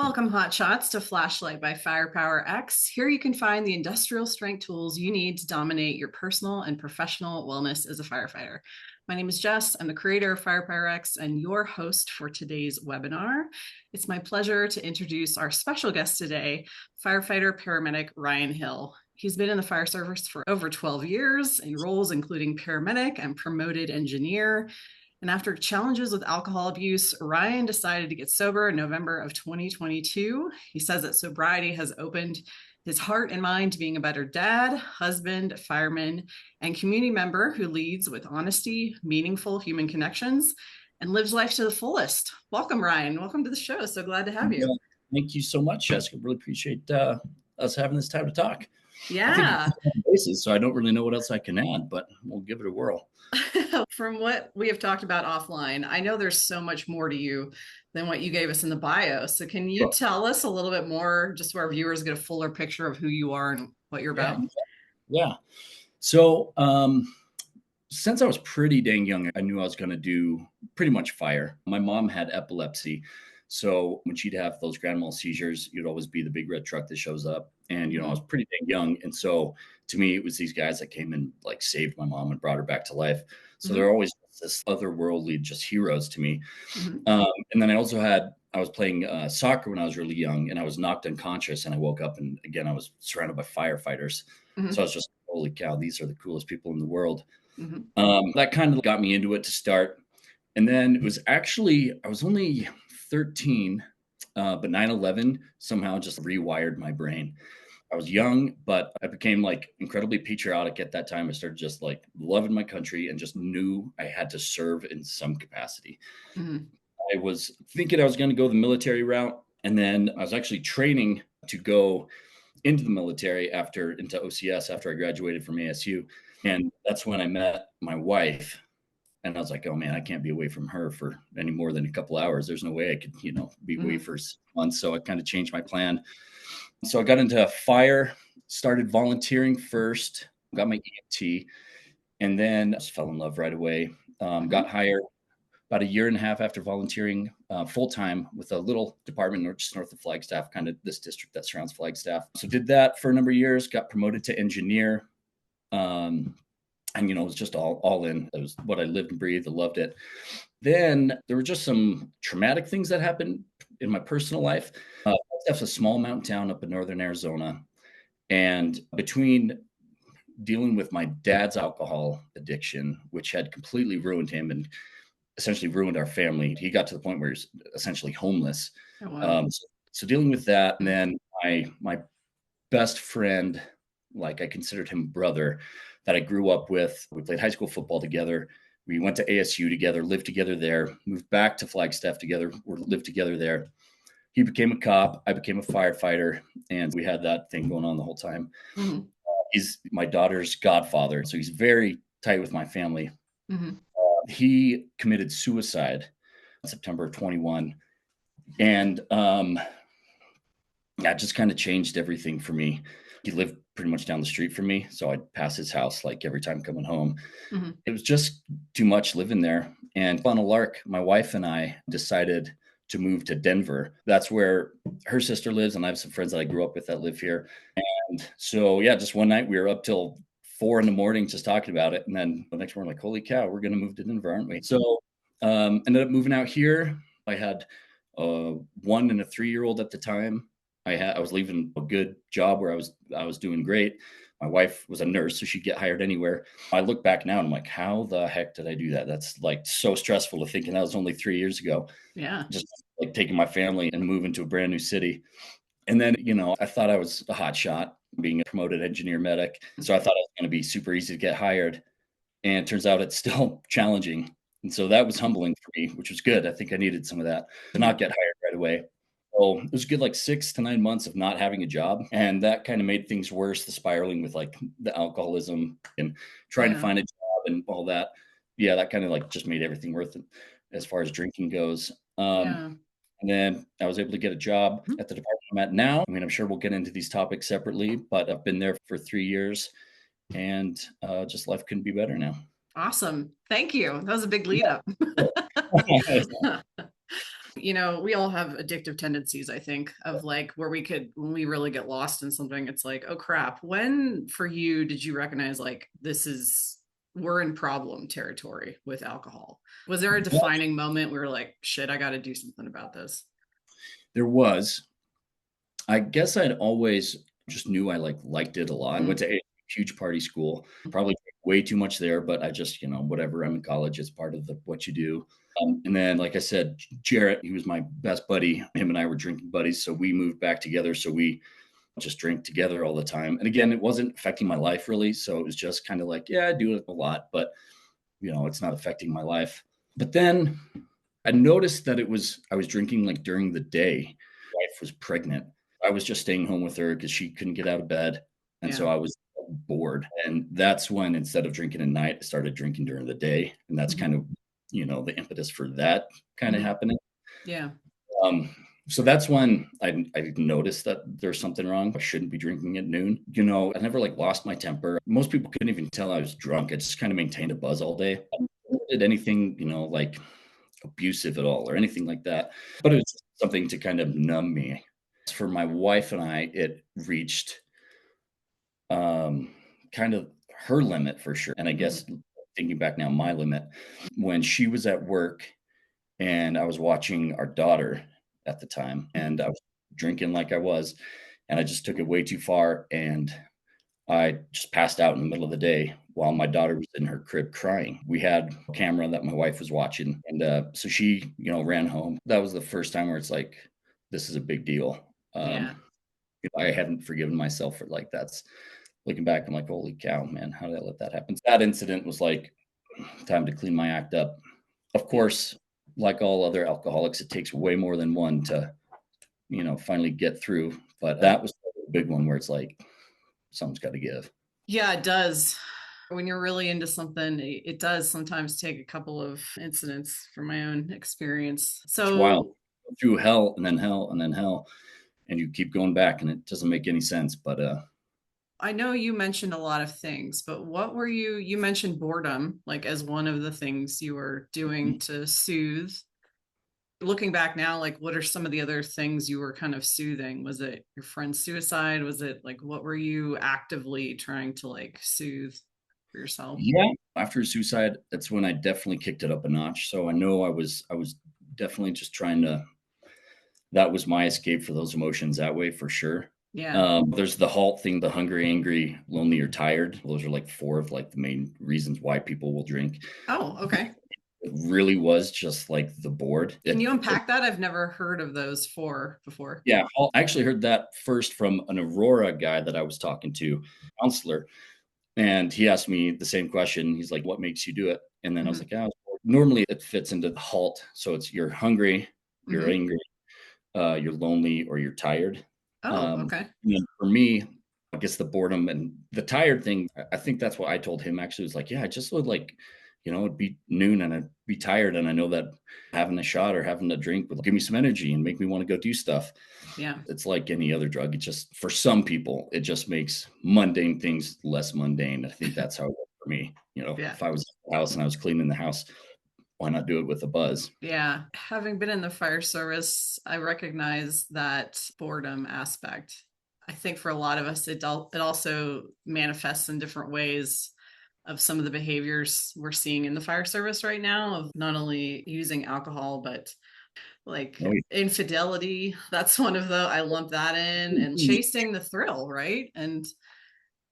Welcome, Hotshots, to Flashlight by Firepower X. Here you can find the industrial strength tools you need to dominate your personal and professional wellness as a firefighter. My name is Jess. I'm the creator of Firepower X and your host for today's webinar. It's my pleasure to introduce our special guest today, firefighter paramedic Ryan Hill. He's been in the fire service for over 12 years in roles including paramedic and promoted engineer. And after challenges with alcohol abuse, Ryan decided to get sober in November of 2022. He says that sobriety has opened his heart and mind to being a better dad, husband, fireman, and community member who leads with honesty, meaningful human connections, and lives life to the fullest. Welcome, Ryan. Welcome to the show. So glad to have you. Thank you so much, Jessica. Really appreciate us having this time to talk. Yeah. So I don't really know what else I can add, but we'll give it a whirl. From what we have talked about offline, I know there's so much more to you than what you gave us in the bio. So can you tell us a little bit more, just so our viewers get a fuller picture of who you are and what you're about? Yeah. So since I was pretty dang young, I knew I was going to do pretty much fire. My mom had epilepsy. So when she'd have those grand mal seizures, you'd always be the big red truck that shows up. And, I was pretty dang young. And so to me, it was these guys that came and like saved my mom and brought her back to life. So they're always this otherworldly, just heroes to me. And then I was playing soccer when I was really young, and I was knocked unconscious, and I woke up, and again, I was surrounded by firefighters. So I was just, holy cow, these are the coolest people in the world. That kind of got me into it to start. And then it was actually, I was only 13, but 9/11 somehow just rewired my brain. I was young, but I became like incredibly patriotic at that time. I started just like loving my country and just knew I had to serve in some capacity. I was thinking I was going to go the military route. And then I was actually training to go into the military into OCS after I graduated from ASU. And that's when I met my wife. And I was like, oh man, I can't be away from her for any more than a couple hours. There's no way I could, be away for 6 months. So I kind of changed my plan. So I got into fire, started volunteering first, got my EMT, and then I just fell in love right away. Got hired about a year and a half after volunteering full-time with a little department just north of Flagstaff, kind of this district that surrounds Flagstaff. So did that for a number of years, got promoted to engineer. And, it was just all in. It was what I lived and breathed. I loved it. Then there were just some traumatic things that happened in my personal life. That's a small mountain town up in northern Arizona. And between dealing with my dad's alcohol addiction, which had completely ruined him and essentially ruined our family, he got to the point where he's essentially homeless. Oh, wow. So dealing with that, and then my best friend, like I considered him brother, that I grew up with. We played high school football together. We went to ASU together, lived together there, moved back to Flagstaff together, or lived together there. He became a cop. I became a firefighter, and we had that thing going on the whole time. He's my daughter's godfather, so he's very tight with my family. He committed suicide in September of 21, and that just kind of changed everything for me. He lived pretty much down the street from me, so I'd pass his house like every time coming home. It was just too much living there. And on a lark, my wife and I decided to move to Denver. That's where her sister lives, and I have some friends that I grew up with that live here. And so, just one night we were up till 4 a.m. just talking about it. And then the next morning, like, holy cow, we're going to move to Denver, aren't we? So ended up moving out here. I had a 1 and a 3-year-old at the time. I was leaving a good job where I was doing great. My wife was a nurse, so she'd get hired anywhere. I look back now and I'm like, how the heck did I do that? That's like so stressful to thinking that was only 3 years ago. Yeah. Just like taking my family and moving to a brand new city. And then, I thought I was a hot shot being a promoted engineer medic. So I thought it was going to be super easy to get hired. And it turns out it's still challenging. And so that was humbling for me, which was good. I think I needed some of that to not get hired right away. So it was a good like 6 to 9 months of not having a job. And that kind of made things worse, the spiraling with like the alcoholism and trying to find a job and all that. Yeah, that kind of like just made everything worth it as far as drinking goes. And then I was able to get a job at the department I'm at now. I mean, I'm sure we'll get into these topics separately, but I've been there for 3 years and just life couldn't be better now. Awesome. Thank you. That was a big lead up. We all have addictive tendencies, I think, of like where when we really get lost in something, it's like, oh crap. When for you did you recognize like we're in problem territory with alcohol? Was there a defining moment where like, shit, I got to do something about this? There was. I guess I'd always just knew I liked it a lot. I went to a huge party school, probably way too much there, but I just, whatever. I'm in college, it's part of what you do. And then, like I said, Jarrett, he was my best buddy. Him and I were drinking buddies, so we moved back together. So we just drink together all the time. And again, it wasn't affecting my life really. So it was just kind of like, yeah, I do it a lot, but it's not affecting my life. But then I noticed that I was drinking like during the day. My wife was pregnant. I was just staying home with her because she couldn't get out of bed. And so I was bored. And that's when, instead of drinking at night, I started drinking during the day. And that's kind of, the impetus for that kind of happening. Yeah. So that's when I noticed that there's something wrong. I shouldn't be drinking at noon. I never lost my temper. Most people couldn't even tell I was drunk. I just kind of maintained a buzz all day. I never did anything, like abusive at all or anything like that. But it was something to kind of numb me. For my wife and I, it reached kind of her limit for sure. And I guess thinking back now, my limit when she was at work and I was watching our daughter at the time and I was drinking like I was, and I just took it way too far. And I just passed out in the middle of the day while my daughter was in her crib crying. We had a camera that my wife was watching. And so she, ran home. That was the first time where it's like, this is a big deal. Yeah. I hadn't forgiven myself for that's looking back. I'm like, holy cow, man, how did I let that happen? That incident was like time to clean my act up. Of course, like all other alcoholics, it takes way more than one to, finally get through. But that was a big one where it's like, something's got to give. Yeah, it does. When you're really into something, it does sometimes take a couple of incidents from my own experience. It's wild. So Through hell and then hell and then hell, and you keep going back, and it doesn't make any sense. But I know you mentioned a lot of things, but you mentioned boredom, like as one of the things you were doing to soothe. Looking back now, like what are some of the other things you were kind of soothing? Was it your friend's suicide? Was it like, what were you actively trying to like soothe for yourself? yeah, after suicide, that's when I definitely kicked it up a notch. So I know I was definitely just trying to. That was my escape for those emotions that way for sure. Yeah. There's the halt thing, the hungry, angry, lonely, or tired. Those are like four of the main reasons why people will drink. Oh, okay. It really was just like the bored. Can you unpack that? I've never heard of those four before. Yeah, I actually heard that first from an Aurora guy that I was talking to, counselor, and he asked me the same question. He's like, "What makes you do it?" And then I was like, "Oh, normally it fits into the halt. So it's you're hungry, you're angry, you're lonely, or you're tired." Oh, okay. For me, I guess the boredom and the tired thing, I think that's what I told him actually was like, yeah, I just would it'd be noon and I'd be tired. And I know that having a shot or having a drink would give me some energy and make me want to go do stuff. Yeah. It's like any other drug. It just, for some people, it just makes mundane things less mundane. I think that's how it worked for me. If I was at the house and I was cleaning the house, why not do it with a buzz? Yeah. Having been in the fire service, I recognize that boredom aspect. I think for a lot of us, it also manifests in different ways of some of the behaviors we're seeing in the fire service right now of not only using alcohol, but like infidelity. That's one of I lump that in, and chasing the thrill, right? And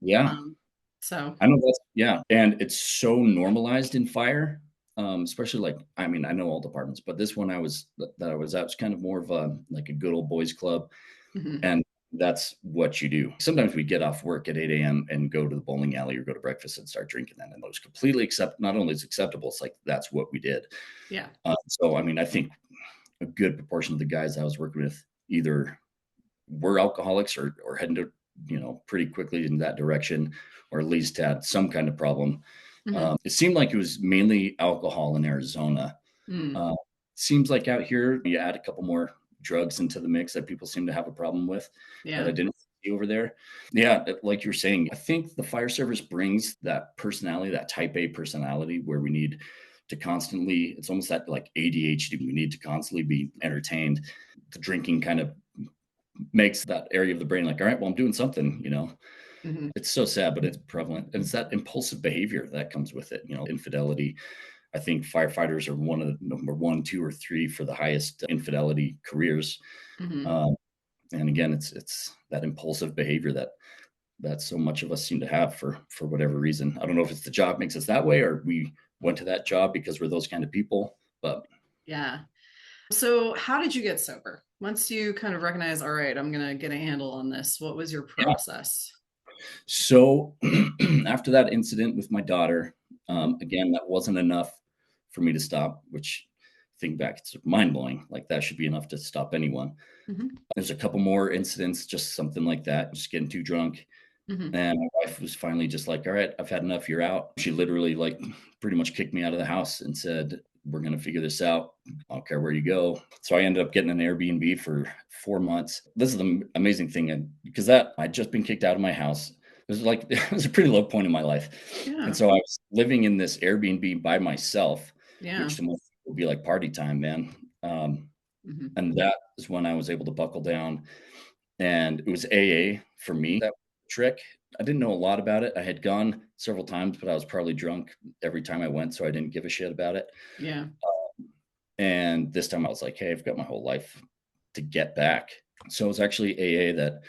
yeah. So I know yeah. And it's so normalized in fire. Especially I know all departments, but this one that I was at was kind of more of a good old boys club. And that's what you do. Sometimes we get off work at 8 a.m. and go to the bowling alley or go to breakfast and start drinking then. And those completely not only is acceptable, it's like that's what we did. Yeah. So I think a good proportion of the guys I was working with either were alcoholics or heading to, pretty quickly in that direction, or at least had some kind of problem. It seemed like it was mainly alcohol in Arizona. Seems like out here, you add a couple more drugs into the mix that people seem to have a problem with that I didn't see over there. Yeah, like you're saying, I think the fire service brings that personality, that type A personality, where we need to constantly, it's almost that like ADHD. We need to constantly be entertained. The drinking kind of makes that area of the brain like, all right, well, I'm doing something, Mhm. It's so sad, but it's prevalent. And it's that impulsive behavior that comes with it, infidelity. I think firefighters are one of the number one, two, or three for the highest infidelity careers. Mhm. Um, and again, it's that impulsive behavior that so much of us seem to have for whatever reason. I don't know if it's the job makes us that way, or we went to that job because we're those kind of people. But Yeah. So, how did you get sober? Once you kind of recognize, all right, I'm going to get a handle on this, what was your yeah, process? so after that incident with my daughter, Hmm. again, that wasn't enough for me to stop. Which, think back, it's mind blowing. Like that should be enough to stop anyone. Hmm. There's a couple more incidents, just something like that, just getting too drunk. Hmm. And my wife was finally just like, all right, I've had enough. You're out. She literally like pretty much kicked me out of the house and said, we're going to figure this out. I don't care where you go. So I ended up getting an Airbnb for 4 months. This is the amazing thing. And because that I'd just been kicked out of my house. It was like, it was a pretty low point in my life. And Yeah. so I was living in this Airbnb by myself, Yeah. which to most people would be like party time, man. Um, Hmm. and that is when I was able to buckle down, and it was AA for me. That trick. I didn't know a lot about it. I had gone several times, but I was probably drunk every time I went, so I didn't give a shit about it. Yeah. And this time I was like, hey, I've got my whole life to get back. So it was actually AA that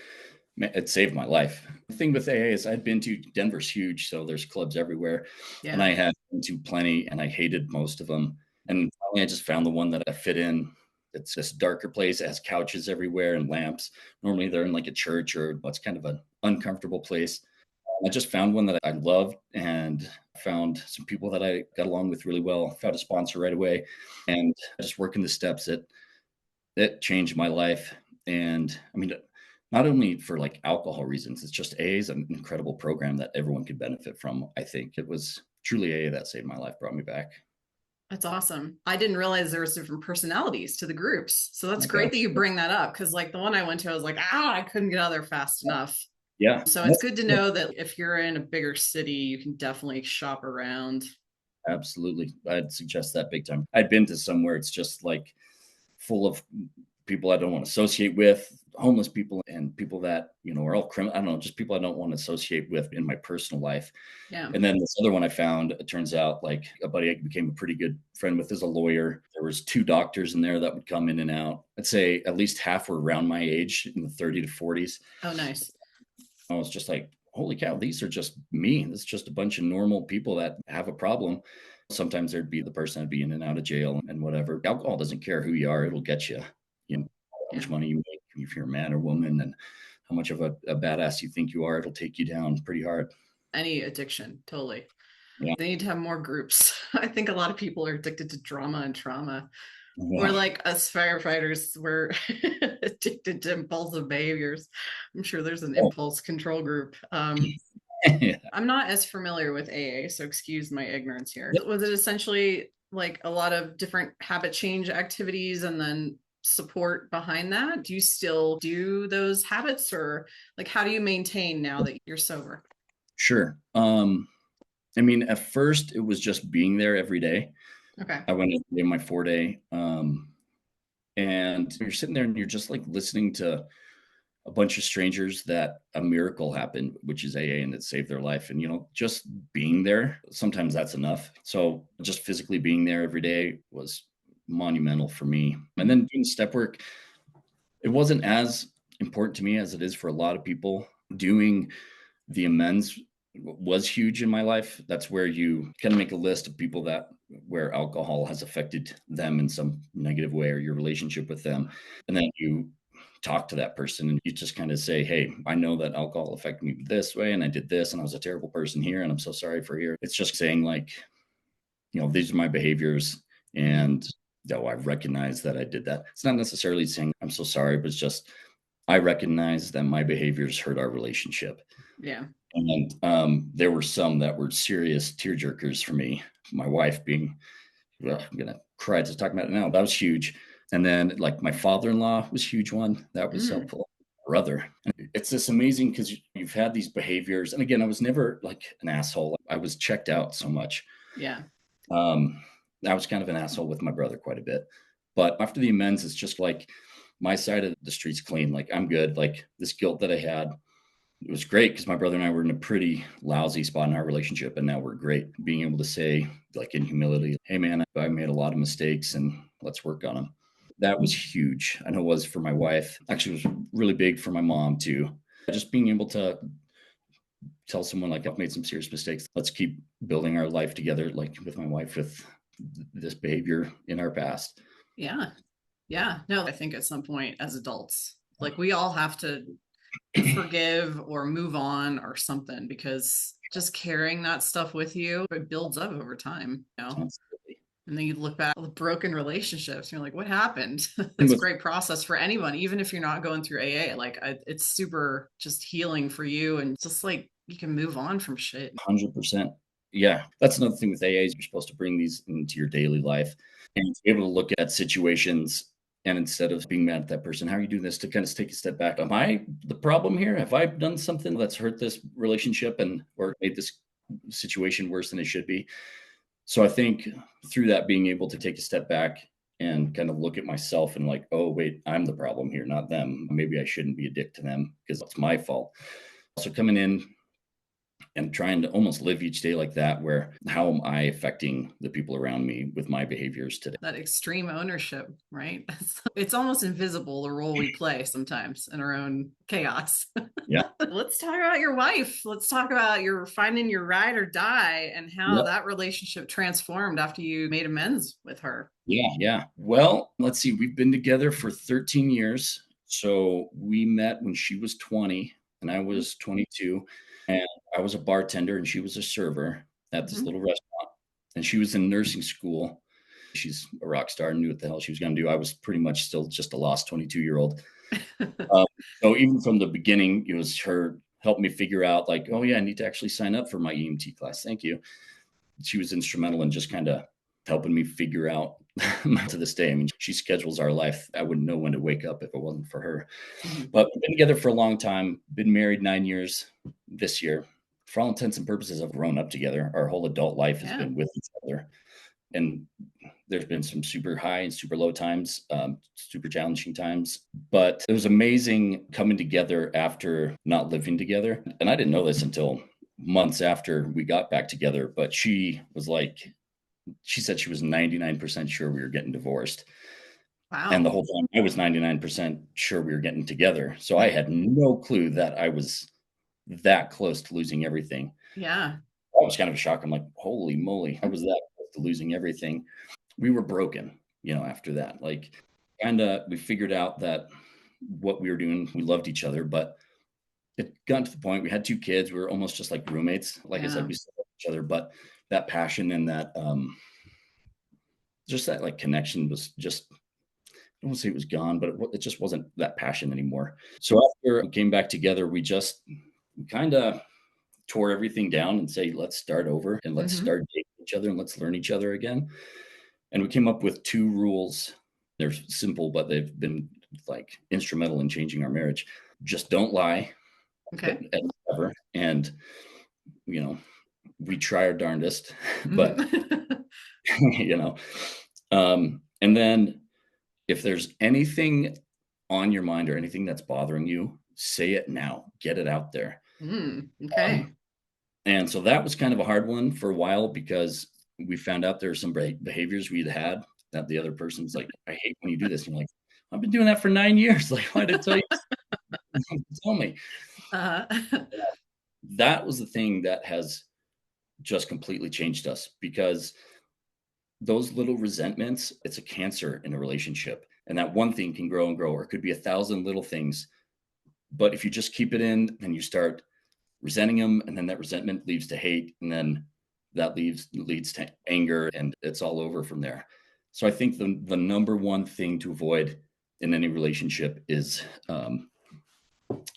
it saved my life. The thing with AA is I'd been to Denver's huge, so there's clubs everywhere, and Yeah. I had been to plenty, and I hated most of them. And finally, I just found the one that I fit in. It's this darker place. It has couches everywhere and lamps. Normally, they're in like a church or what's kind of an uncomfortable place. I just found one that I loved and found some people that I got along with really well. Found a sponsor right away, and just working the steps. It changed my life. And I mean, not only for like alcohol reasons, it's just AA is an incredible program that everyone could benefit from. I think it was truly AA that saved my life, brought me back. That's awesome. I didn't realize there was different personalities to the groups. So Oh that's my great that gosh. you bring that up because like the one I went to, I was like, I couldn't get out of there fast enough. Yeah. So it's good to know that if you're in a bigger city, you can definitely shop around. Absolutely. I'd suggest that big time. I'd been to somewhere it's just like full of people I don't want to associate with, homeless people and people that, are all criminal. I don't know, just people I don't want to associate with in my personal life. Yeah. And then this other one I found, it turns out like a buddy I became a pretty good friend with is a lawyer. There was two doctors in there that would come in and out. I'd say at least half were around my age in the 30 to 40s. Oh, nice. I was just like, holy cow, these are just me. This is just a bunch of normal people that have a problem. Sometimes there'd be the person that'd be in and out of jail and whatever. Alcohol doesn't care who you are, it'll get you. How Yeah. much money you make, if you're a man or woman, and how much of a badass you think you are, it'll take you down pretty hard. Any addiction, totally. Yeah. They need to have more groups. I think a lot of people are addicted to drama and trauma. Or Yeah. like us firefighters, we're addicted to impulsive behaviors. I'm sure there's an Oh, impulse control group. yeah. I'm not as familiar with AA, so excuse my ignorance here. Yep. Was it essentially like a lot of different habit change activities and then support behind that? Do you still do those habits or like how do you maintain now that you're sober? Sure. I mean, at first it was just being there every day. Okay. I went in my 4 day, and you're sitting there and you're just like listening to a bunch of strangers that a miracle happened, which is AA, and it saved their life. And, just being there, sometimes that's enough. So just physically being there every day was monumental for me. And Mhm. then doing step work, it wasn't as important to me as it is for a lot of people. Doing the amends was huge in my life. That's where you kind of make a list of people that where alcohol has affected them in some negative way or your relationship with them. And then you talk to that person and you just kind of say, hey, I know that alcohol affected me this way and I did this and I was a terrible person here and I'm so sorry for here. It's just saying like, these are my behaviors Mhm. and though I recognize that I did that. It's not necessarily saying I'm so sorry, but it's just I recognize that my behaviors hurt our relationship. Yeah. And there were some that were serious tearjerkers for me. My wife being, ugh, I'm gonna cry just talking about it now. That was huge. And then like my father-in-law was a huge one. That was Mm. helpful. Brother. And it's this amazing because you've had these behaviors. And again, I was never like an asshole. I was checked out so much. Yeah. Um, I was kind of an asshole with my brother quite a bit. But after the amends, it's just like my side of the street's clean. Like I'm good. Like this guilt that I had, it was great because my brother and I were in a pretty lousy spot in our relationship, and now we're great. Being able to say, like in humility, "Hey, man, I made a lot of mistakes, and let's work on them." That was huge. I know it was for my wife. Actually, it was really big for my mom too. Just being able to tell someone like I've made some serious mistakes. Let's keep building our life together, like with my wife, with this behavior in our past. Yeah. Yeah. No, I think at some point as adults, like we all have to forgive or move on or something, because just carrying that stuff with you, it builds up over time, you know? Constantly. And then you look back at the broken relationships and you're like, what happened? And It's a with great process for anyone, even if you're not going through AA. It's super just healing for you, and just like you can move on from shit. 100%. Yeah, that's another thing with AA is you're supposed to bring these into your daily life and to be able to look at situations, and instead of being mad at that person, how are you doing this, to kind of take a step back. Am I the problem here? Have I done something that's hurt this relationship and or made this situation worse than it should be? So I think through that, being able to take a step back and kind of look at myself and like, oh, wait, I'm the problem here, not them. Maybe I shouldn't be a dick to them because it's my fault. So coming in and trying to almost live each day like that, where how am I affecting the people around me with my behaviors today? That extreme ownership, right? It's almost invisible, the role we play sometimes in our own chaos. Yeah. Let's talk about your wife. Let's talk about your finding your ride or die and how Yep. that relationship transformed after you made amends with her. Yeah. Yeah. Well, let's see. We've been together for 13 years. So we met when she was 20 and I was 22. And I was a bartender and she was a server at this Mm-hmm. little restaurant. And she was in nursing school. She's a rock star and knew what the hell she was going to do. I was pretty much still just a lost 22-year-old. Um, so even from the beginning, it was her help me figure out like, oh yeah, I need to actually sign up for my EMT class. Thank you. She was instrumental in just kind of helping me figure out to this day. I mean, she schedules our life. I wouldn't know when to wake up if it wasn't for her. Mm-hmm. But we've been together for a long time, been married 9 years this year. For all intents and purposes, have grown up together. Our whole adult life has Yeah. been with each other. And there's been some super high and super low times, super challenging times. But it was amazing coming together after not living together. And I didn't know this until months after we got back together. But she was like, she said she was 99% sure we were getting divorced. And the Wow. whole time I was 99% sure we were getting together. So I had no clue that I was that close to losing everything. Yeah. That was kind of a shock. I'm like, holy moly, I was that close to losing everything. We were broken, after that. Like, kind of, we figured out that what we were doing, we loved each other, but it got to the point we had two kids. We were almost just like roommates. Like I said, Yeah. we still loved each other, but that passion and that, just that like connection was just, I don't want to say it was gone, but it just wasn't that passion anymore. So after we came back together, we kind of tore everything down and say, let's start over and let's Mm-hmm. start dating each other and let's learn each other again. And we came up with two rules. They're simple, but they've been like instrumental in changing our marriage. Just don't lie, Okay. ever. And, you know, we try our darndest, but, Mm-hmm. you know, and then if there's anything on your mind or anything that's bothering you, say it now, get it out there. Okay. Um, and so that was kind of a hard one for a while because we found out there were some behaviors we'd had that the other person's like, I hate when you do this. And you're like, I've been doing that for 9 years. Like, why did I tell you? Tell me. Uh, That was the thing that has just completely changed us because those little resentments, it's a cancer in a relationship. And that one thing can grow and grow, or it could be 1,000 little things. But if you just keep it in and you start resenting them, and then that resentment leads to hate, and then that leads to anger, and it's all over from there. So I think the number one thing to avoid in any relationship is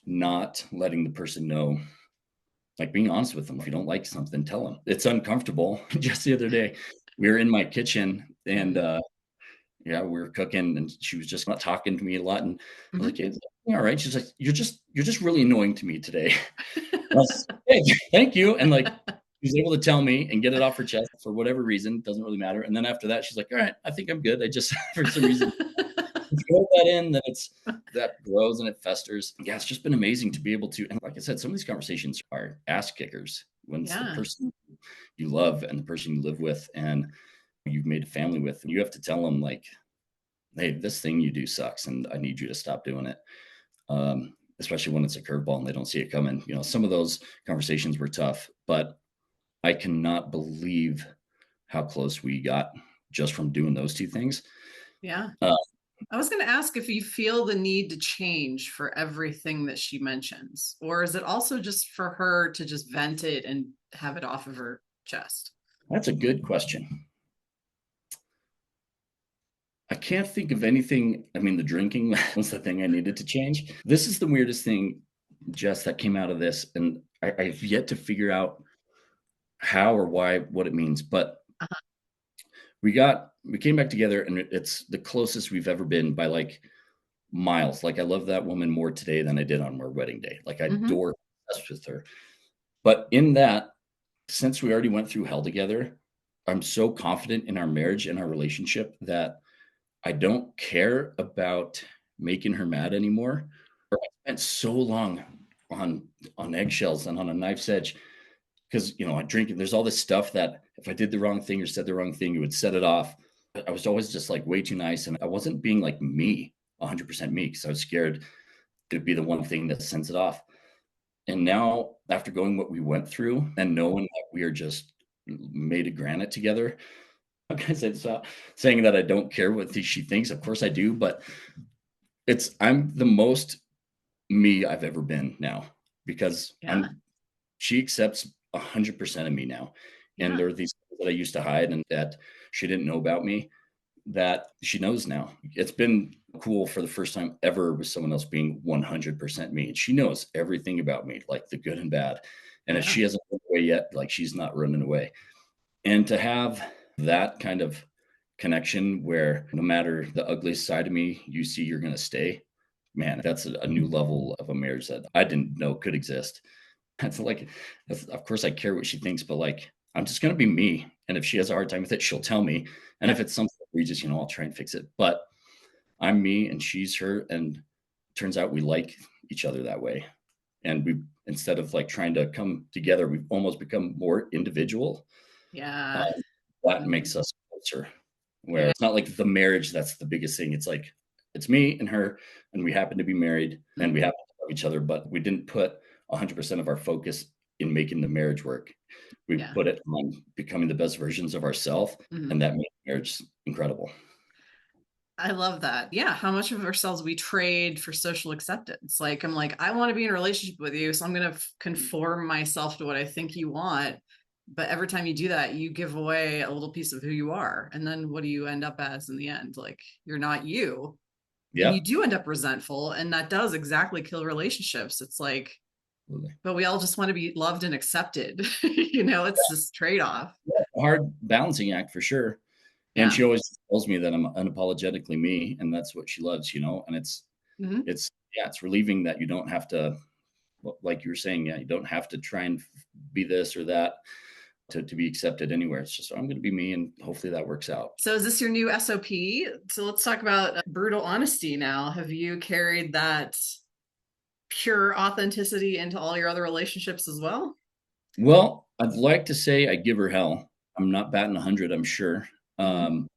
not letting the person know, like being honest with them. If you don't like something, tell them. It's uncomfortable. Just the other day, we were in my kitchen and mhm. yeah, we were cooking and she was just not talking to me a lot. And I was like, Mhm. "Hey, all right." She's like, you're just really annoying to me today. I was, hey, thank you. And like, She was able to tell me and get it off her chest for whatever reason, doesn't really matter. And then after that, she's like, all right, I think I'm good. I just, for some reason, if you hold that in, then that grows and it festers. Yeah, it's just been amazing to be able to. And like I said, some of these conversations are ass kickers when it's the Yeah. person you love and the person you live with and you've made a family with. And you have to tell them, like, hey, this thing you do sucks and I need you to stop doing it. Especially when it's a curveball and they don't see it coming. Some of those conversations were tough, but I cannot believe how close we got just from doing those two things. Yeah. Uh, I was going to ask if you feel the need to change for everything that she mentions, or is it also just for her to just vent it and have it off of her chest? that's a good question. I can't think of anything. I mean, the drinking was the thing I needed to change. This is the weirdest thing, Jess, that came out of this. And I've yet to figure out how or why, what it means. But Uh-huh. we came back together and it's the closest we've ever been by like miles. Like I love that woman more today than I did on our wedding day. Like I Mm-hmm. adore with her. But in that, since we already went through hell together, I'm so confident in our marriage and our relationship that I don't care about making her mad anymore. I spent so long on eggshells and on a knife's edge because I drink. There's all this stuff that if I did the wrong thing or said the wrong thing, it would set it off. I was always just like way too nice, and I wasn't being like me, 100% me, because I was scared it'd be the one thing that sends it off. And now, after going what we went through and knowing that we are just made of granite together, like I said, so saying that I don't care what she thinks. Of course I do, but I'm the most me I've ever been now because Yeah. she accepts 100% of me now. And Yeah. there are these things that I used to hide and that she didn't know about me that she knows now. It's been cool for the first time ever with someone else being 100% me. And she knows everything about me, like the good and bad. And if Yeah. she hasn't run away yet, like she's not running away. And to have that kind of connection where no matter the ugliest side of me you see, you're going to stay, man, that's a new level of a marriage that I didn't know could exist. That's like, of course, I care what she thinks, but like, I'm just going to be me. And if she has a hard time with it, she'll tell me. And if Yep. it's something egregious, I'll try and fix it. But I'm me and she's her. And turns out we like each other that way. And instead of like trying to come together, we've almost become more individual. Yeah. Um, that Mhm. makes us closer. Where Yeah. it's not like the marriage that's the biggest thing. It's like it's me and her, and we happen to be married, and we Mhm. happen to love each other, but we didn't put 100% of our focus in making the marriage work. We Yeah. put it on becoming the best versions of ourselves, Mhm. and that made marriage incredible. I love that. Yeah, how much of ourselves we trade for social acceptance. Like I'm like, I want to be in a relationship with you, so I'm going to conform myself to what I think you want. But every time you do that, you give away a little piece of who you are. And then what do you end up as in the end? Like you're not you. And you Yep. do end up resentful, and that does exactly kill relationships. It's like, Absolutely. but we all just want to be loved and accepted. It's this trade-off. A hard balancing act for sure. And Yeah. she always tells me that I'm unapologetically me, and that's what she loves, And Hmm. it's relieving that you don't have to, like you were saying, yeah, you don't have to try and be this or that to be accepted anywhere. It's just I'm going to be me, and hopefully that works out. So is this your new SOP? So let's talk about brutal honesty now. Have you carried that pure authenticity into all your other relationships as well? Well, I'd like to say I give her hell. I'm not batting 100, I'm sure. Mm-hmm. Um,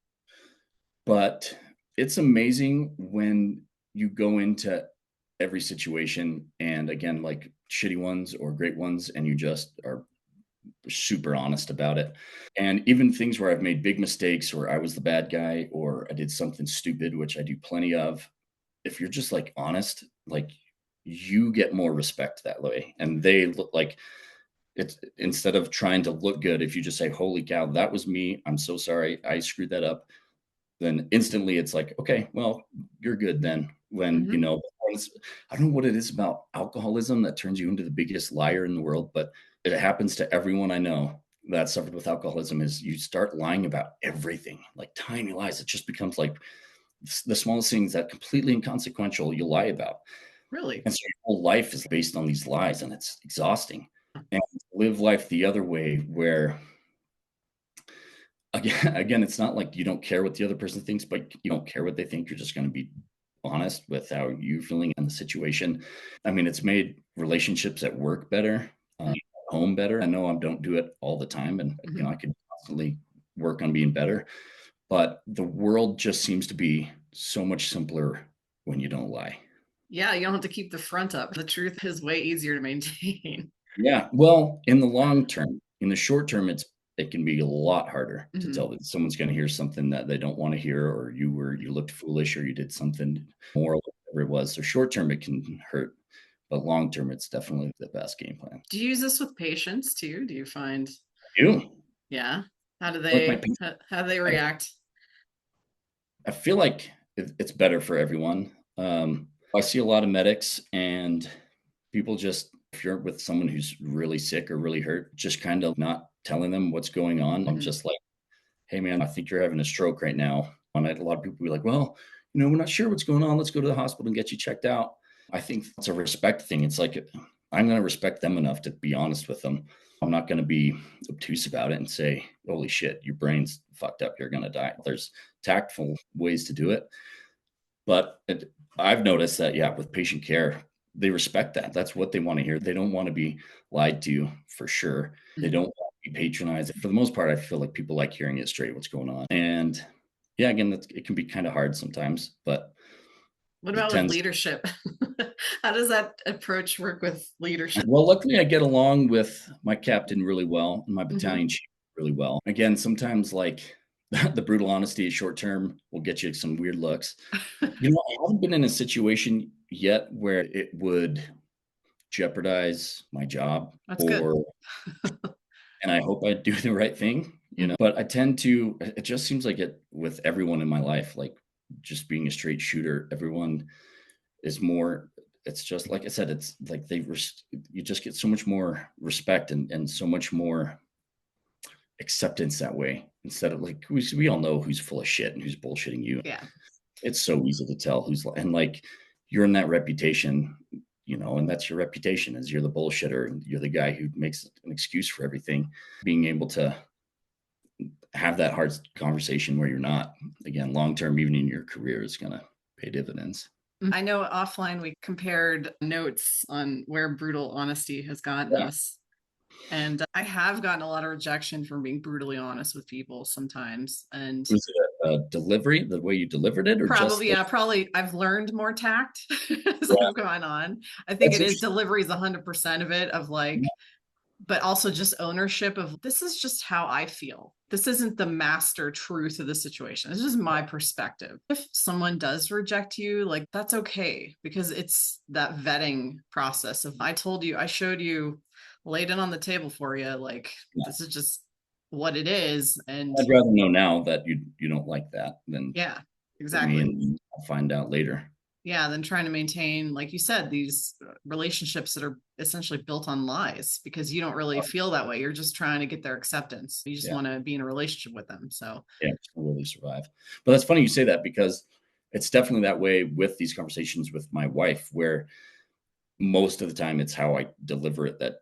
but it's amazing when you go into every situation, and again, like shitty ones or great ones, and you just are super honest about it. And even things where I've made big mistakes or I was the bad guy or I did something stupid, which I do plenty of, if you're just like honest, like you get more respect that way. And they look like it's instead of trying to look good, if you just say, holy cow, that was me. I'm so sorry. I screwed that up. Then instantly it's like, okay, well, you're good then. When, Mm-hmm. I don't know what it is about alcoholism that turns you into the biggest liar in the world, but it happens to everyone I know that suffered with alcoholism is you start lying about everything, like tiny lies. It just becomes like the smallest things that completely inconsequential you lie about. Really? And so your whole life is based on these lies and it's exhausting. and live life the other way where again, it's not like you don't care what the other person thinks, but you don't care what they think. You're just going to be honest with how you're feeling in the situation. I mean, it's made relationships at work better, at home better. I know I don't do it all the time, and Mhm. I could constantly work on being better. But the world just seems to be so much simpler when you don't lie. Yeah, you don't have to keep the front up. The truth is way easier to maintain. Yeah, well, in the long term. In the short term, it can be a lot harder to Mhm. tell that someone's gonna hear something that they don't wanna hear, or you looked foolish, or you did something moral, whatever it was. So short term, it can hurt, but long term, it's definitely the best game plan. Do you use this with patients too? Do you find, You? yeah? How do Like my they pa how do they I react? I feel like it's better for everyone. I see a lot of medics and people just if you're with someone who's really sick or really hurt, just kind of not telling them what's going on. I'm Mhm. just like, "Hey, man, I think you're having a stroke right now." And a lot of people be like, "Well, we're not sure what's going on. Let's go to the hospital and get you checked out." I think it's a respect thing. It's like I'm going to respect them enough to be honest with them. I'm not going to be obtuse about it and say, "Holy shit, your brain's fucked up. You're going to die." There's tactful ways to do it, but I've noticed that, yeah, with patient care, they respect that. That's what they want to hear. They don't want to be lied to for sure. They Mhm. don't want to be patronized. For the most part, I feel like people like hearing it straight, what's going on. And yeah, again, it can be kind of hard sometimes, but What it about with tends. leadership? How does that approach work with leadership? Well, luckily, I get along with my captain really well and my Mhm. battalion chief really well. Again, sometimes like the brutal honesty is short term will get you some weird looks. I haven't been in a situation yet where it would jeopardize my job That's good. or and I hope I do the right thing. But I tend to it just seems like it with everyone in my life, like just being a straight shooter, everyone is more it's just like I said, it's like you just get so much more respect and so much more acceptance that way instead of like we all know who's full of shit and who's bullshitting you. Yeah. It's so easy to tell and like you're in that reputation, and that's your reputation is you're the bullshitter and you're the guy who makes an excuse for everything. Being able to have that hard conversation where you're not, again, long term, even in your career, is going to pay dividends. I know offline we compared notes on where brutal honesty has gotten Yeah. us. And I have gotten a lot of rejection from being brutally honest with people sometimes. And Was it a delivery, the way you delivered it, or just probably, like, yeah, probably I've learned more tact as yeah, I've gone on. I think that's it is interesting. delivery is 100% of it, of like, Yeah, but also just ownership of this is just how I feel. This isn't the master truth of the situation. It's just my perspective. If someone does reject you, like that's okay because it's that vetting process of I told you, I showed you, laid it on the table for you. Like yeah. this is just what it is. And I'd rather know now that you don't like that than yeah, hit me exactly. and I'll find out later. Yeah, then trying to maintain, like you said, these relationships that are essentially built on lies because you don't really feel that way. You're just trying to get their acceptance. You just Yeah. want to be in a relationship with them. So, Yeah, just to really survive. But that's funny you say that because it's definitely that way with these conversations with my wife, where most of the time it's how I deliver it that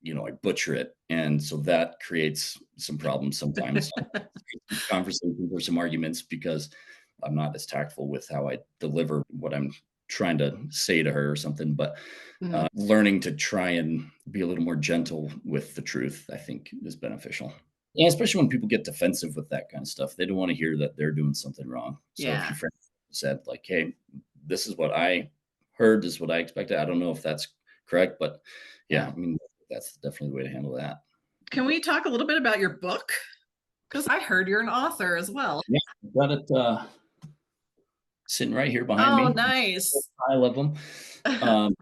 I butcher it, and so that creates some problems sometimes. Some conversations or some arguments because I'm not as tactful with how I deliver what I'm trying to say to her or something. But mhm. learning to try and be a little more gentle with the truth, I think, is beneficial. Yeah, especially when people get defensive with that kind of stuff. They don't want to hear that they're doing something wrong. So if Yeah. your friend said, like, hey, this is what I heard, this is what I expected. I don't know if that's correct, but yeah, Yeah. I mean, that's definitely the way to handle that. Can we talk a little bit about your book? Because I heard you're an author as well. Yeah, I've got it sitting right here behind Oh, me. nice. I love them. Um,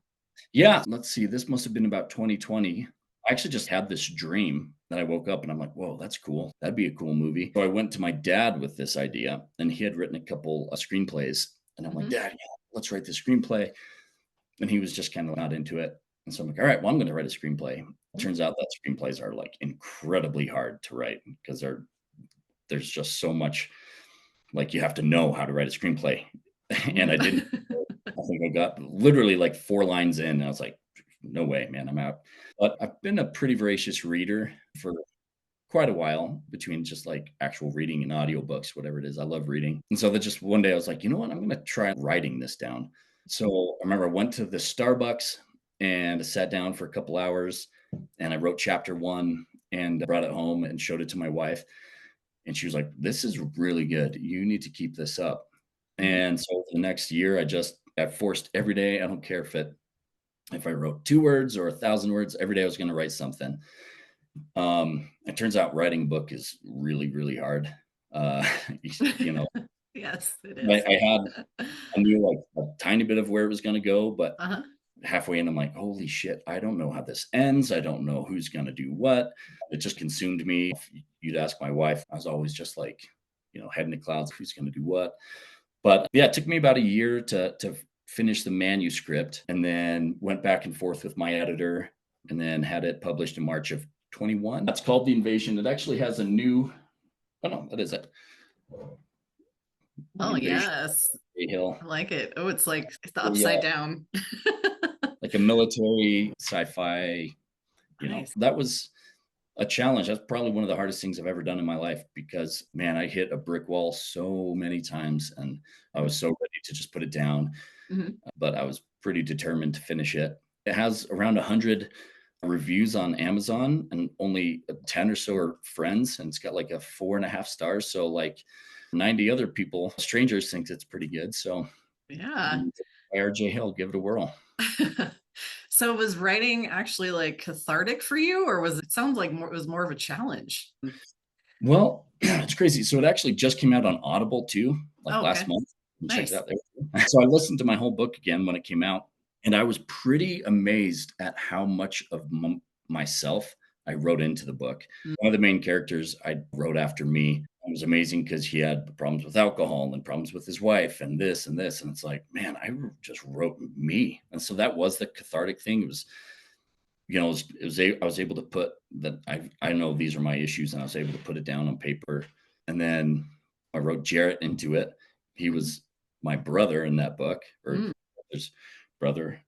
yeah, let's see. This must have been about 2020. I actually just had this dream that I woke up and I'm like, whoa, that's cool. That'd be a cool movie. So I went to my dad with this idea, and he had written a couple of screenplays. And I'm like, Mhm. Dad, yeah, let's write this screenplay. And he was just kind of not into it. And so I'm like, all right, well, I'm going to write a screenplay. It turns out that screenplays are like incredibly hard to write because there's just so much, like, you have to know how to write a screenplay. And I didn't. I think I got literally like 4 lines in. And I was like, no way, man, I'm out. But I've been a pretty voracious reader for quite a while between just like actual reading and audiobooks, whatever it is. I love reading. And so that just one day I was like, you know what? I'm going to try writing this down. So I remember I went to the Starbucks and I sat down for a couple hours and I wrote chapter one and brought it home and showed it to my wife. And she was like, this is really good. You need to keep this up. Mhm. And so for the next year, I forced every day. I don't care if I wrote 2 words or 1,000 words, every day I was going to write something. It turns out writing a book is really, really hard. Uh, you know, Yes, it I, is. I had, I knew like a tiny bit of where it was going to go, but Uh-huh. halfway in, I'm like, holy shit, I don't know how this ends. I don't know who's going to do what. It just consumed me. If you'd ask my wife, I was always just like, head in the clouds, who's going to do what. But yeah, it took me about a year to finish the manuscript and then went back and forth with my editor and then had it published in March of 21. That's called The Invasion. It actually has a new, oh no, that is it. The Oh, Invasion yes. of Hill. I like it. Oh, it's like it's the Yeah, upside down. like a military sci-fi, Nice. that was a challenge. That's probably one of the hardest things I've ever done in my life because man, I hit a brick wall so many times and I was so ready to just put it down, Mhm. but I was pretty determined to finish it. It has around 100 reviews on Amazon and only 10 or so are friends. And it's got like a 4.5 stars. So like 90 other people, strangers think it's pretty good. So Yeah. RJ Hill, give it a whirl. So was writing actually like cathartic for you, or was it sounds like it was more of a challenge? Well, it's crazy. So it actually just came out on Audible too, like Oh, last okay. month. You can check it Nice. out there. So I listened to my whole book again when it came out, and I was pretty amazed at how much of myself I wrote into the book. Mm. One of the main characters I wrote after me. It was amazing because he had problems with alcohol and problems with his wife and this and this. And it's like, man, just wrote me. And so that was the cathartic thing. It was I was able to put that I know these are my issues, and I was able to put it down on paper. And then I wrote Jarrett into it. He Mhm. was my brother in that book, or Mm. his brother.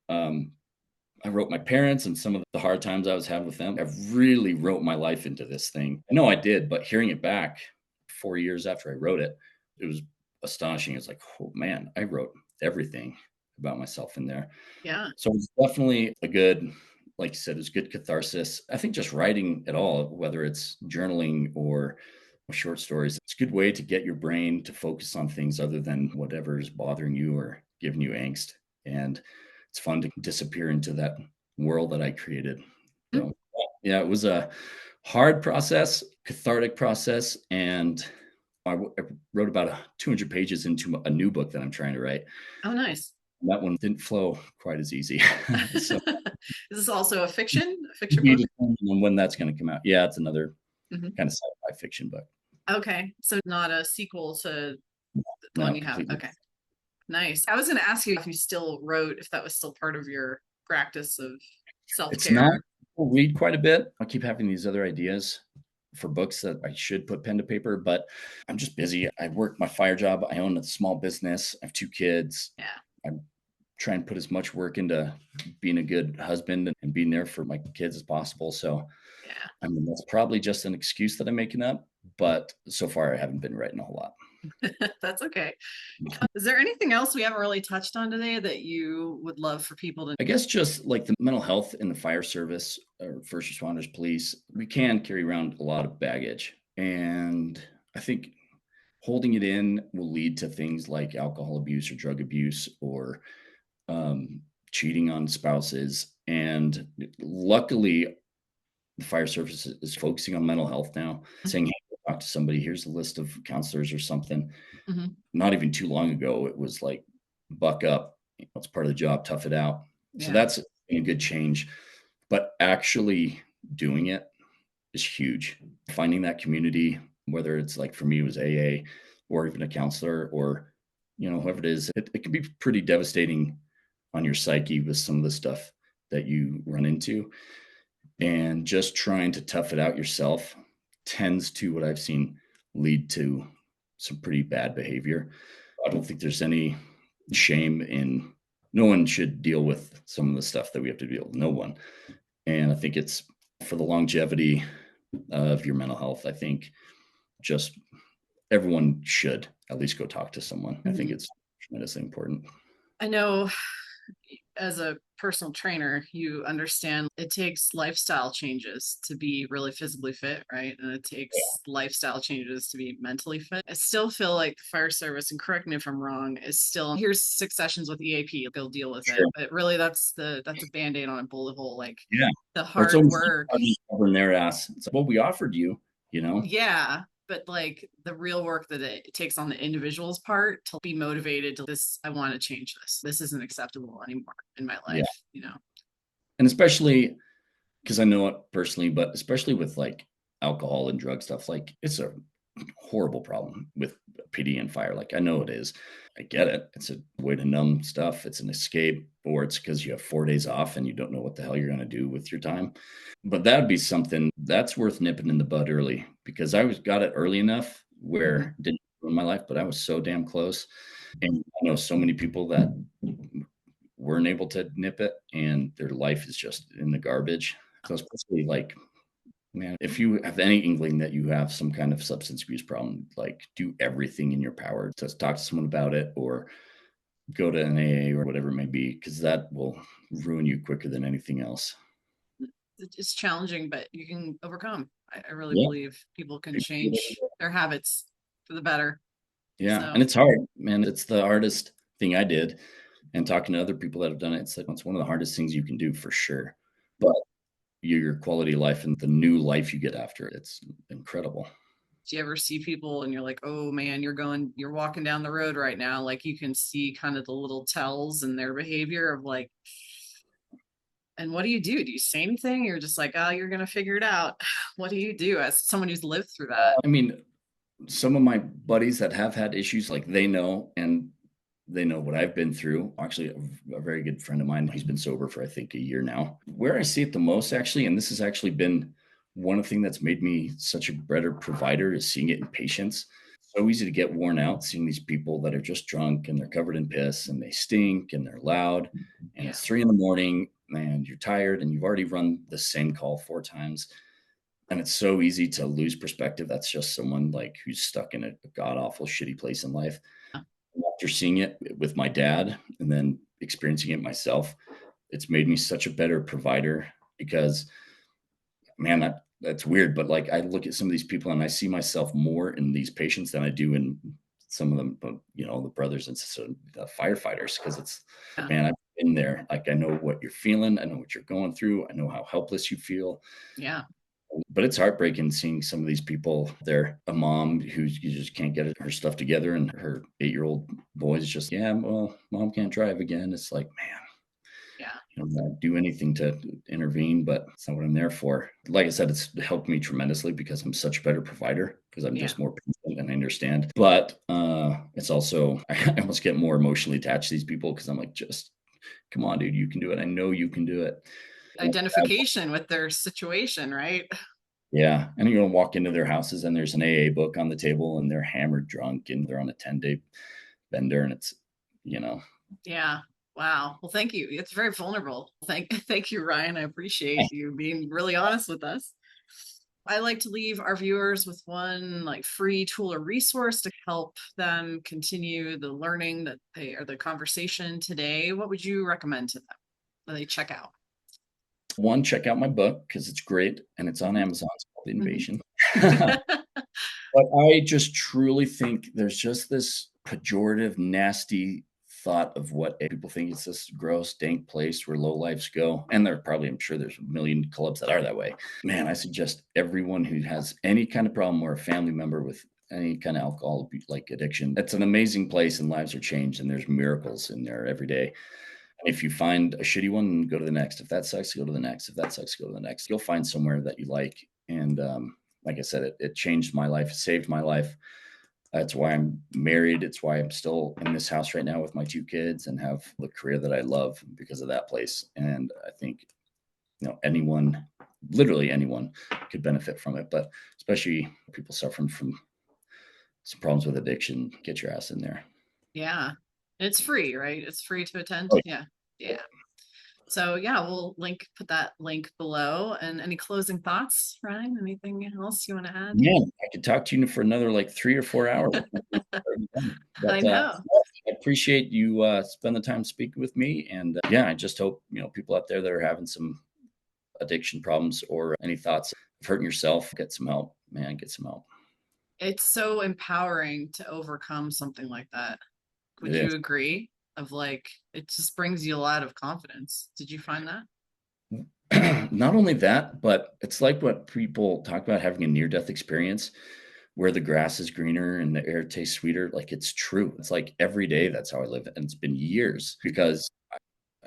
I wrote my parents and some of the hard times I was having with them. I really wrote my life into this thing. I know I did, but hearing it back 4 years after I wrote it, it was astonishing. It's like, oh man, I wrote everything about myself in there. Yeah. So it's definitely a good, like you said, it's good catharsis. I think just writing at all, whether it's journaling or short stories, it's a good way to get your brain to focus on things other than whatever is bothering you or giving you angst. And it's fun to disappear into that world that I created. Mm. So yeah, it was a hard process, cathartic process, and I wrote about 200 pages into a new book that I'm trying to write. Oh, nice. That one didn't flow quite as easy. So Is this also a to fiction be book? determined on when that's going to come out. Yeah, it's another Mhm. kind of sci-fi fiction book. Okay. So not a sequel to the one No, you have. completely. Okay. Nice. I was going to ask you if you still wrote, if that was still part of your practice of It's not. self-care. I read quite a bit. I keep having these other ideas for books that I should put pen to paper, but I'm just busy. I work my fire job. I own a small business. I have 2 kids. Yeah. I try and put as much work into being a good husband and being there for my kids as possible. So, Yeah. I mean, that's probably just an excuse that I'm making up, but so far I haven't been writing a whole lot. That's okay. Is there anything else we haven't really touched on today that you would love for people to? I guess just like the mental health in the fire service or first responders, police, we can carry around a lot of baggage. And I think holding it in will lead to things like alcohol abuse or drug abuse or um, cheating on spouses. And luckily, the fire service is focusing on mental health now, saying, hey, talk to somebody, here's a list of counselors or something. Mhm. Not even too long ago, it was like, buck up, it's part of the job, tough it out. So Yeah. that's a good change. But actually doing it is huge. Finding that community, whether it's like for me, it was AA or even a counselor or, whoever it is, it can be pretty devastating on your psyche with some of the stuff that you run into. And just trying to tough it out yourself tends to, what I've seen, lead to some pretty bad behavior. I don't think there's any shame in no one should deal with some of the stuff that we have to deal with. No one. And I think it's for the longevity of your mental health. I think just everyone should at least go talk to someone. I think Mhm. it's tremendously important. I know as a personal trainer, you understand it takes lifestyle changes to be really physically fit, right? And it takes lifestyle changes to be mentally fit. I still feel like the fire service, and correct me if I'm wrong, is still here's 6 sessions with EAP, go deal with it. Sure. But really that's a band-aid on a bullet hole. Like Yeah. the Or it's hard almost like work. somebody's covering their ass. It's like, well, we offered you, you know? Yeah, but like the real work that it takes on the individual's part to be motivated to this, I want to change this. This isn't acceptable anymore in my Yeah. life, you know. And especially because I know it personally, but especially with like alcohol and drug stuff, like it's a horrible problem with PD and fire. Like I know it is. I get it. It's a way to numb stuff. It's an escape, or it's because you have 4 days off and you don't know what the hell you're going to do with your time. But that'd be something that's worth nipping in the bud early because I was got it early enough where Mhm. it didn't ruin my life, but I was so damn close. And I know so many people that weren't able to nip it and their life is just in the garbage. So especially like, man, if you have any inkling that you have some kind of substance abuse problem, like do everything in your power to talk to someone about it or go to an AA or whatever it may be, because that will ruin you quicker than anything else. It's challenging, but you can overcome. I really Yeah. believe people can change their habits for the better. Yeah. And So it's hard, man. It's the hardest thing I did. And talking to other people that have done it, it's like it's one of the hardest things you can do for sure. But your quality of life and the new life you get after it, it's incredible. do you ever see people and you're like, oh man, you're walking down the road right now, like you can see kind of the little tells in their behavior of like, and what do you do? Do you say anything? You're just like, oh, you're gonna figure it out. What do you do as someone who's lived through that? I mean, some of my buddies that have had issues, like they know, and they know what I've been through. Actually, a very good friend of mine, he's been sober for I think a year now. Where I see it the most, actually, and this has actually been one thing that's made me such a better provider, is seeing it in patients. So easy to get worn out seeing these people that are just drunk and they're covered in piss and they stink and they're loud and Yeah. it's 3 in the morning and you're tired and you've already run the same call 4 times and it's so easy to lose perspective. That's just someone like who's stuck in a god awful shitty place in life. After seeing it with my dad and then experiencing it myself, it's made me such a better provider because, man, that's weird. But like I look at some of these people and I see myself more in these patients than I do in some of them, but the brothers and sisters, the firefighters, because it's, Yeah. man, I've been there. Like I know what you're feeling. I know what you're going through. I know how helpless you feel. Yeah. But it's heartbreaking seeing some of these people. They're a mom who you just can't get her stuff together, and her 8-year-old boy's just, yeah, well, mom can't drive again. It's like, man, Yeah. I'd do anything to intervene, but it's not what I'm there for. Like I said, it's helped me tremendously because I'm such a better provider because I'm Yeah. just more patient and I understand. But it's also, I almost get more emotionally attached to these people because I'm like, just come on, dude, you can do it. I know you can do it. Identification with their situation, right? Yeah, and you're gonna walk into their houses and there's an AA book on the table and they're hammered drunk and they're on a 10-day bender and it's, you know. Yeah. Wow. Well, thank you. It's very vulnerable. Thank you, Ryan. I appreciate you being really honest with us. I like to leave our viewers with one like free tool or resource to help them continue the learning that they or the conversation today. What would you recommend to them that they check out? One, check out my book because it's great and it's on Mhm. Amazon. It's called The Mhm. Invasion. But I just truly think there's just this pejorative, nasty thought of what people think it's this gross, dank place where low lives go. And there probably, I'm sure there's a million clubs that are that way. Man, I suggest everyone who has any kind of problem or a family member with any kind of alcohol like addiction, it's an amazing place and lives are changed and there's miracles in there every day. And if you find a shitty one, go to the next. If that sucks, go to the next. If that sucks, go to the next. You'll find somewhere that you like. And like I said, it changed my life, it saved my life. That's why I'm married. It's why I'm still in this house right now with my 2 kids and have the career that I love because of that place. And I think, anyone, literally anyone could benefit from it, but especially people suffering from some problems with addiction, get your ass in there. Yeah. It's free, right? It's free to attend. Oh, Yeah. Yeah. So yeah, put that link below. And any closing thoughts, Ryan? Anything else you want to add? man, I could talk to you for another like 3 or 4 hours. I But, know. I appreciate you, spend the time speaking with me, and, yeah, I just hope, people out there that are having some addiction problems or any thoughts of hurting yourself, get some help, man, get some help. It's so empowering to overcome something like that. It Would is. you agree? Of like, it just brings you a lot of confidence. Did you find that? Not only that, but it's like what people talk about having a near-death experience where the grass is greener and the air tastes sweeter, like, it's true. It's like every day that's how I live, and it's been years because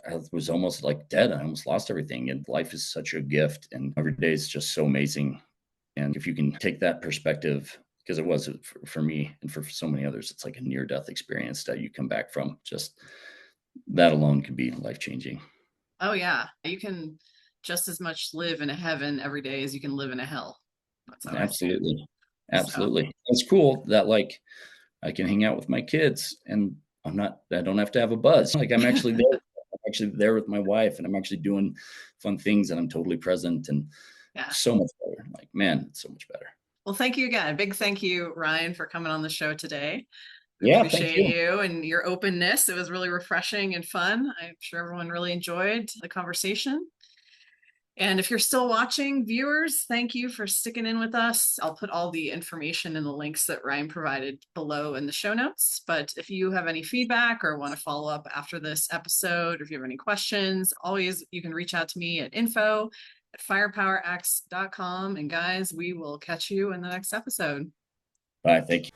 I was almost, like, dead. I almost lost everything, and life is such a gift, and every day is just so amazing, and if you can take that perspective, because it was for me and for so many others, it's like a near-death experience that you come back from. Just that alone can be life-changing. Oh yeah. You can just as much live in a heaven every day as you can live in a hell. That's how I see it. Absolutely. So Absolutely. It's cool that, like, I can hang out with my kids and I don't have to have a buzz. Like, I'm actually there with my wife, and I'm actually doing fun things, and I'm totally present, and yeah. so much better. Like, man, it's so much better. Well, thank you again. A big thank you, Ryan, for coming on the show today. We Yeah, thank appreciate you. you and your openness. It was really refreshing and fun. I'm sure everyone really enjoyed the conversation. And if you're still watching, viewers, thank you for sticking in with us. I'll put all the information and the links that Ryan provided below in the show notes. But if you have any feedback or want to follow up after this episode, or if you have any questions, always you can reach out to me at info@firepowerx.com. And guys, we will catch you in the next episode. Bye, thank you.